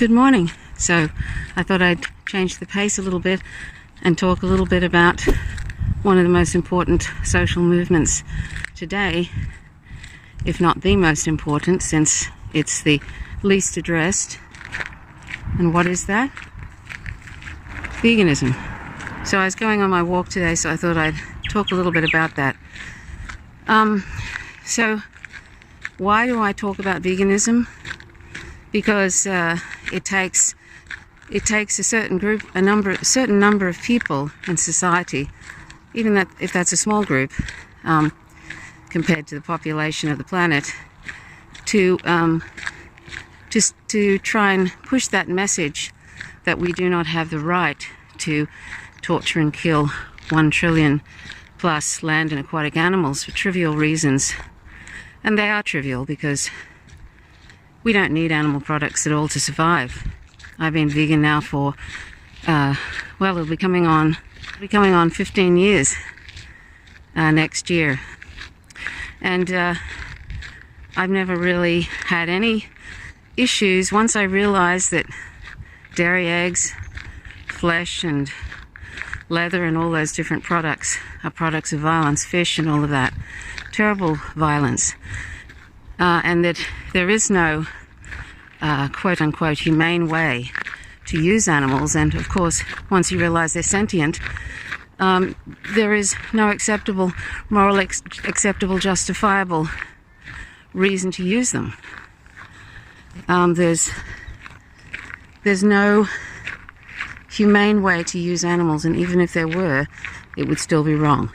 Good morning. So I thought I'd change the pace a little bit and talk a little bit about one of the most important social movements today, if not the most important, since it's the least addressed. And what is that? Veganism. So I was going on my walk today, so I thought I'd talk a little bit about that. So why do I talk about veganism? Because it takes a certain number of people in society, even that if that's a small group compared to the population of the planet, to try and push that message that we do not have the right to torture and kill 1 trillion plus land and aquatic animals for trivial reasons. And they are trivial because we don't need animal products at all to survive. I've been vegan now for, it'll be coming on 15 years next year. And I've never really had any issues once I realized that dairy, eggs, flesh and leather and all those different products are products of violence, fish and all of that, terrible violence, and that there is no quote-unquote humane way to use animals. And of course, once you realize they're sentient, there is no acceptable, justifiable reason to use them. There's no humane way to use animals, and even if there were, it would still be wrong.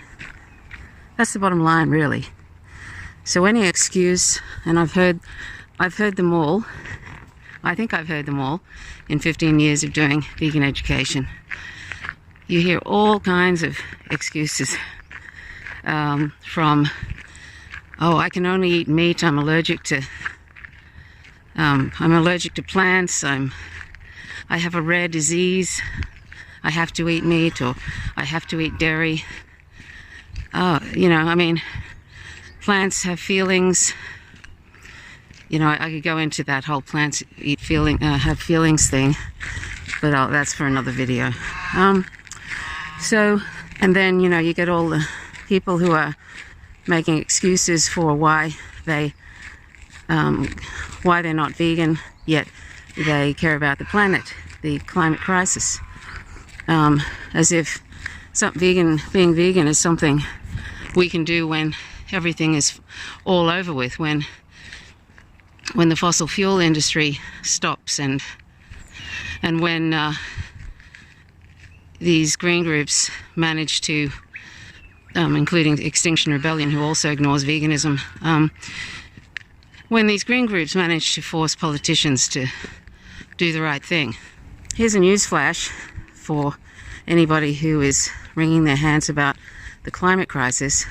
That's the bottom line, really. So any excuse, and I've heard them all. I think I've heard them all in 15 years of doing vegan education. You hear all kinds of excuses from, I can only eat meat, I'm allergic to plants, I have a rare disease, I have to eat meat, or I have to eat dairy. Plants have feelings. I could go into that whole plants have feelings thing, but that's for another video. And then, you get all the people who are making excuses for why they're not vegan, yet they care about the planet, the climate crisis, as if being vegan is something we can do when everything is all over with, when the fossil fuel industry stops, and when these green groups manage to, including Extinction Rebellion, who also ignores veganism, when these green groups manage to force politicians to do the right thing. Here's a news flash for anybody who is wringing their hands about the climate crisis.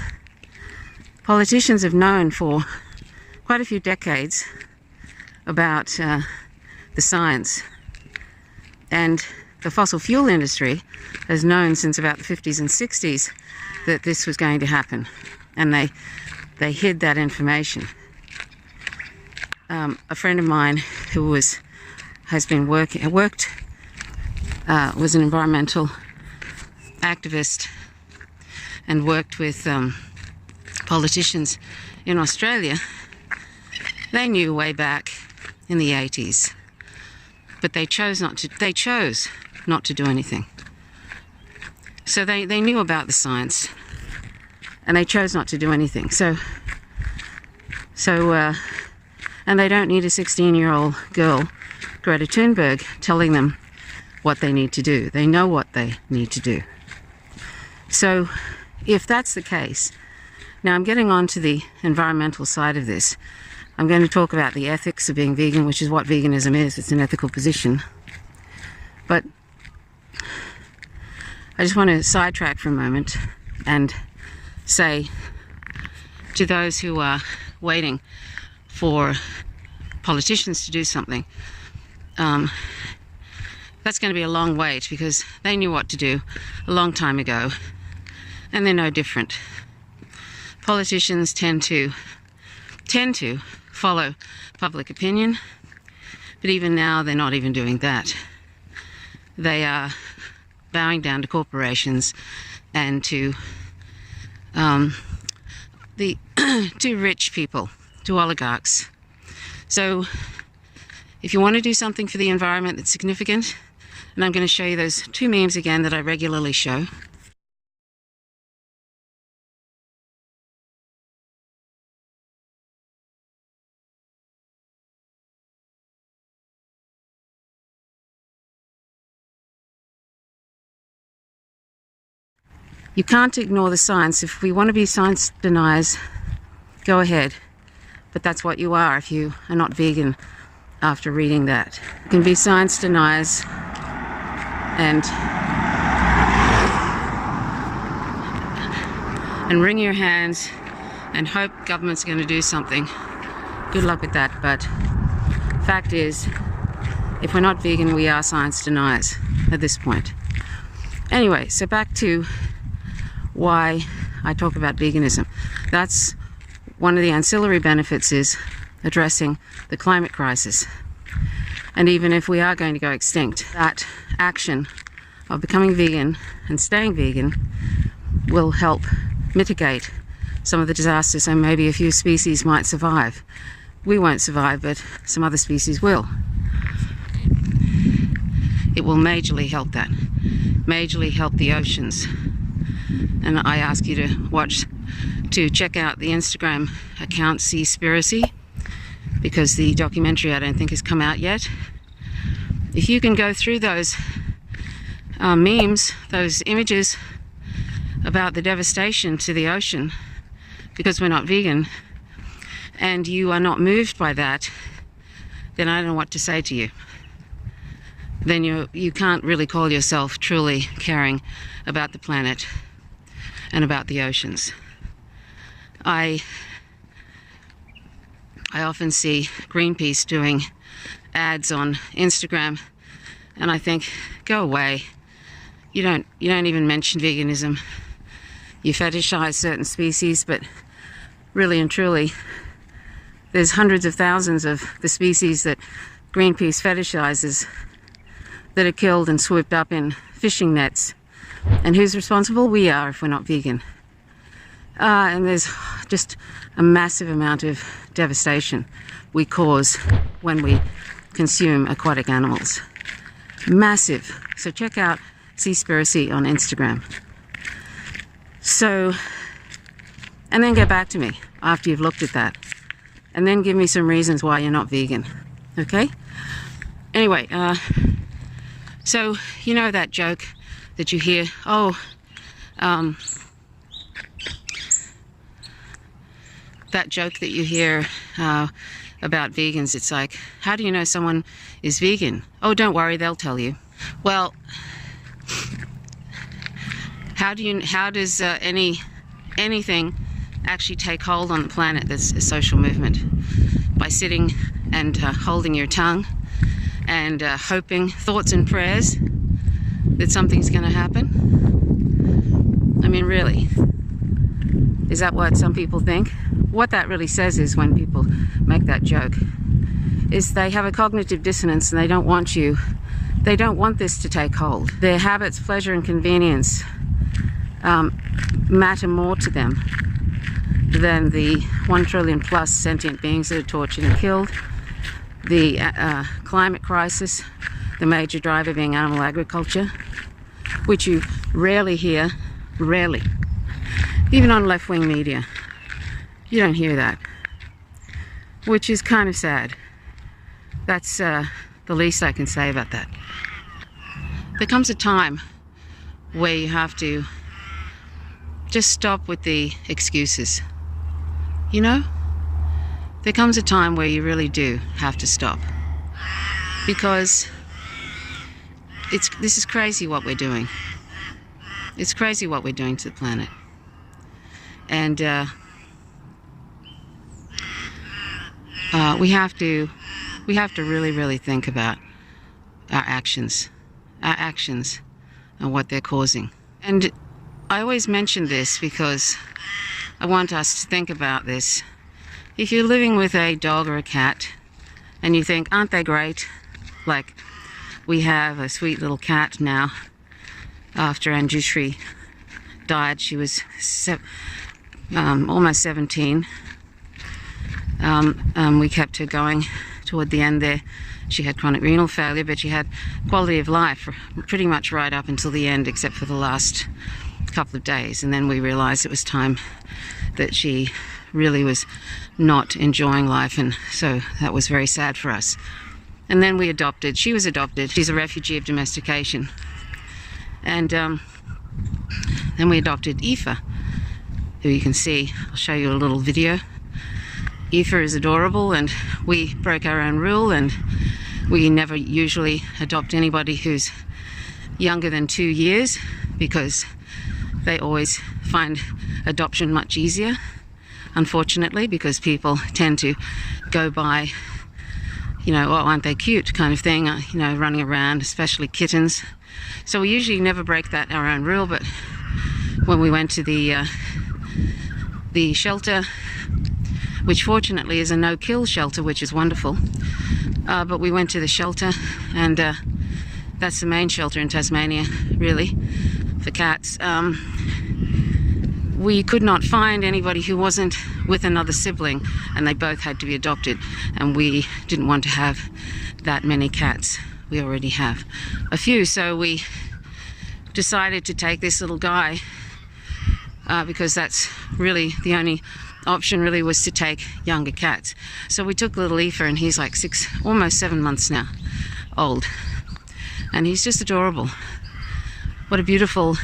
Politicians have known for quite a few decades about the science, and the fossil fuel industry has known since about the 50s and 60s that this was going to happen, and they hid that information. A friend of mine who was an environmental activist and worked with politicians in Australia. They knew way back in the 80s, but they chose not to do anything. So they knew about the science, and they chose not to do anything. And they don't need a 16-year-old girl, Greta Thunberg, telling them what they need to do. They know what they need to do. So if that's the case, now I'm getting on to the environmental side of this. I'm going to talk about the ethics of being vegan, which is what veganism is. It's an ethical position. But I just want to sidetrack for a moment and say to those who are waiting for politicians to do something, that's going to be a long wait, because they knew what to do a long time ago, and they're no different. Politicians tend to follow public opinion, But even now, they're not even doing that. They are bowing down to corporations and to the to rich people, to oligarchs. So if you want to do something for the environment that's significant, and I'm going to show you those two memes again that I regularly show. You can't ignore the science. If we want to be science deniers, go ahead. But that's what you are if you are not vegan after reading that. You can be science deniers and wring your hands and hope government's going to do something. Good luck with that. But fact is, if we're not vegan, we are science deniers at this point. Anyway, so back to why I talk about veganism. That's one of the ancillary benefits, is addressing the climate crisis. And even if we are going to go extinct, that action of becoming vegan and staying vegan will help mitigate some of the disasters, so maybe a few species might survive. We won't survive, but some other species will. It will majorly help that. Majorly help the oceans. And I ask you to check out the Instagram account Seaspiracy, because the documentary I don't think has come out yet. If you can go through those memes, those images about the devastation to the ocean because we're not vegan, and you are not moved by that, then I don't know what to say to you. Then you can't really call yourself truly caring about the planet and about the oceans. I often see Greenpeace doing ads on Instagram, and I think, go away. You don't even mention veganism. You fetishize certain species, but really and truly, there's hundreds of thousands of the species that Greenpeace fetishizes that are killed and swooped up in fishing nets. And who's responsible? We are, if we're not vegan. And there's just a massive amount of devastation we cause when we consume aquatic animals. Massive. So check out Seaspiracy on Instagram. So, and then get back to me after you've looked at that. And then give me some reasons why you're not vegan. Okay? Anyway, so you know that joke that you hear, that joke that you hear about vegans. It's like, how do you know someone is vegan? Oh, don't worry, they'll tell you. Well, how does anything actually take hold on the planet that's a social movement? By sitting and holding your tongue and hoping, thoughts and prayers, that something's going to happen? I mean, really? Is that what some people think? What that really says is, when people make that joke, is they have a cognitive dissonance and they don't want this to take hold. Their habits, pleasure and convenience matter more to them than the 1 trillion plus sentient beings that are tortured and killed, the climate crisis, the major driver being animal agriculture, which you rarely hear, rarely. Even on left-wing media, you don't hear that, which is kind of sad. That's the least I can say about that. There comes a time where you have to just stop with the excuses. You know? There comes a time where you really do have to stop. Because this is crazy what we're doing. It's crazy what we're doing to the planet. And we have to really, really think about our actions and what they're causing. And I always mention this because I want us to think about this. If you're living with a dog or a cat And you think, aren't they great? Like, we have a sweet little cat now. After Anjushri died, she was almost 17. We kept her going toward the end there. She had chronic renal failure, but she had quality of life pretty much right up until the end, except for the last couple of days. And then we realized it was time that she really was not enjoying life, and so that was very sad for us. And then she was adopted. She's a refugee of domestication. And then we adopted Aoife, who you can see. I'll show you a little video. Aoife is adorable, and we broke our own rule, and we never usually adopt anybody who's younger than 2 years, because they always find adoption much easier, unfortunately, because people tend to go by, you know, oh, aren't they cute kind of thing, you know, running around, especially kittens. So we usually never break our own rule, but when we went to the shelter, which fortunately is a no-kill shelter, which is wonderful, but we went to the shelter, and that's the main shelter in Tasmania, really, for cats. We could not find anybody who wasn't with another sibling, and they both had to be adopted, and we didn't want to have that many cats. We already have a few, so we decided to take this little guy, because that's really the only option really, was to take younger cats. So we took little Aoife, and he's like almost 7 months now old, and he's just adorable. What a beautiful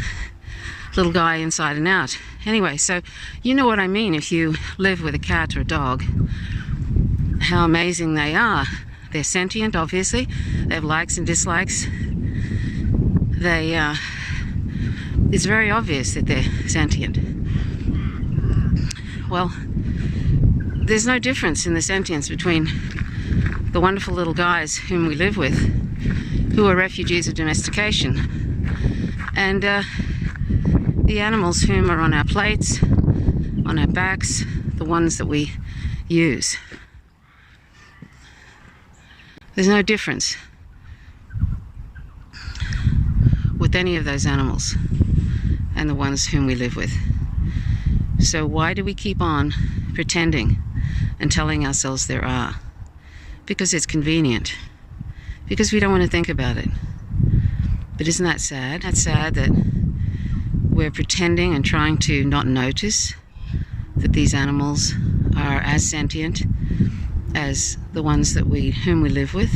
little guy inside and out. Anyway, so you know what I mean if you live with a cat or a dog, how amazing they are. They're sentient, obviously. They have likes and dislikes. It's very obvious that they're sentient. Well, there's no difference in the sentience between the wonderful little guys whom we live with, who are refugees of domestication, and the animals whom are on our plates, on our backs, the ones that we use. There's no difference with any of those animals and the ones whom we live with. So why do we keep on pretending and telling ourselves there are? Because it's convenient. Because we don't want to think about it. But isn't that sad? That's sad that we're pretending and trying to not notice that these animals are as sentient as the ones that whom we live with.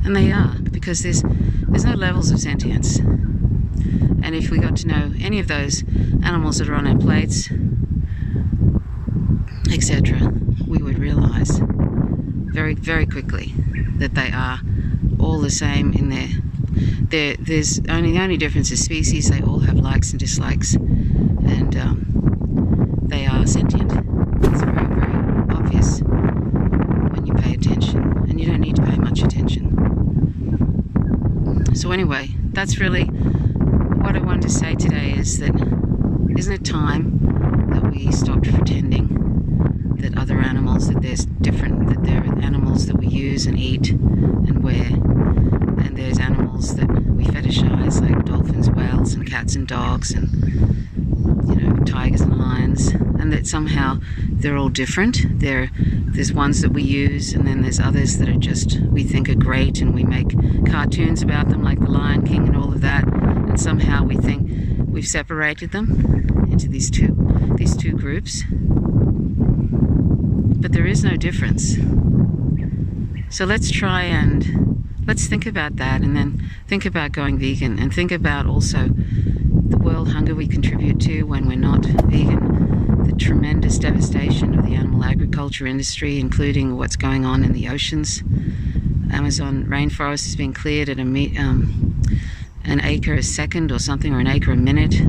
And they are, because there's no levels of sentience. And if we got to know any of those animals that are on our plates, etc., we would realize very, very quickly that they are all the same in there's the only difference is species. They all have likes and dislikes, and they are sentient. It's very, very obvious when you pay attention, and you don't need to pay much attention. So anyway, that's really what I wanted to say today, is that isn't it time that we stopped pretending that other animals, that there are animals that we use and eat and wear, and there's animals that we fetishize, like dolphins, whales, and cats and dogs, and, you know, tigers and lions, and that somehow they're all different. There's ones that we use, and then there's others that are just, we think are great, and we make cartoons about them, like the Lion King and all of that, and somehow we think we've separated them into these two groups. But there is no difference. So let's think about that, and then think about going vegan, and think about also the world hunger we contribute to when we're not vegan, the tremendous devastation of the animal agriculture industry, including what's going on in the oceans. Amazon rainforest is being cleared at an acre a second or something, or an acre a minute.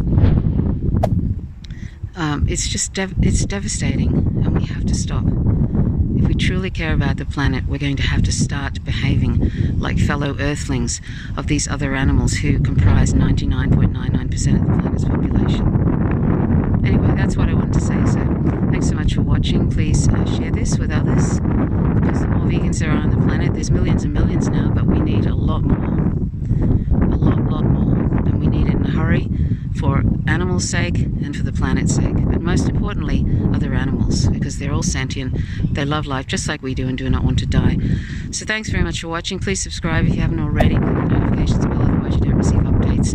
It's devastating, and we have to stop. If we truly care about the planet, we're going to have to start behaving like fellow earthlings of these other animals who comprise 99.99% of the planet's population. Anyway, that's what I wanted to say. So thanks so much for watching. Please share this with others, because the more vegans there are on the planet, there's millions and millions now, but we need a lot more. A lot more. And we need it in a hurry, for animals' sake and for the planet's sake. But most importantly, other animals, because they're all sentient. They love life just like we do and do not want to die. So thanks very much for watching. Please subscribe if you haven't already. Click the notifications bell, otherwise you don't receive updates.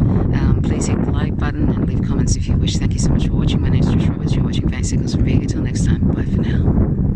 Please hit the like button and leave comments if you wish. Thank you so much for watching. My name is Trish Roberts. You're watching Faint Signals from Vega. Till next time, bye for now.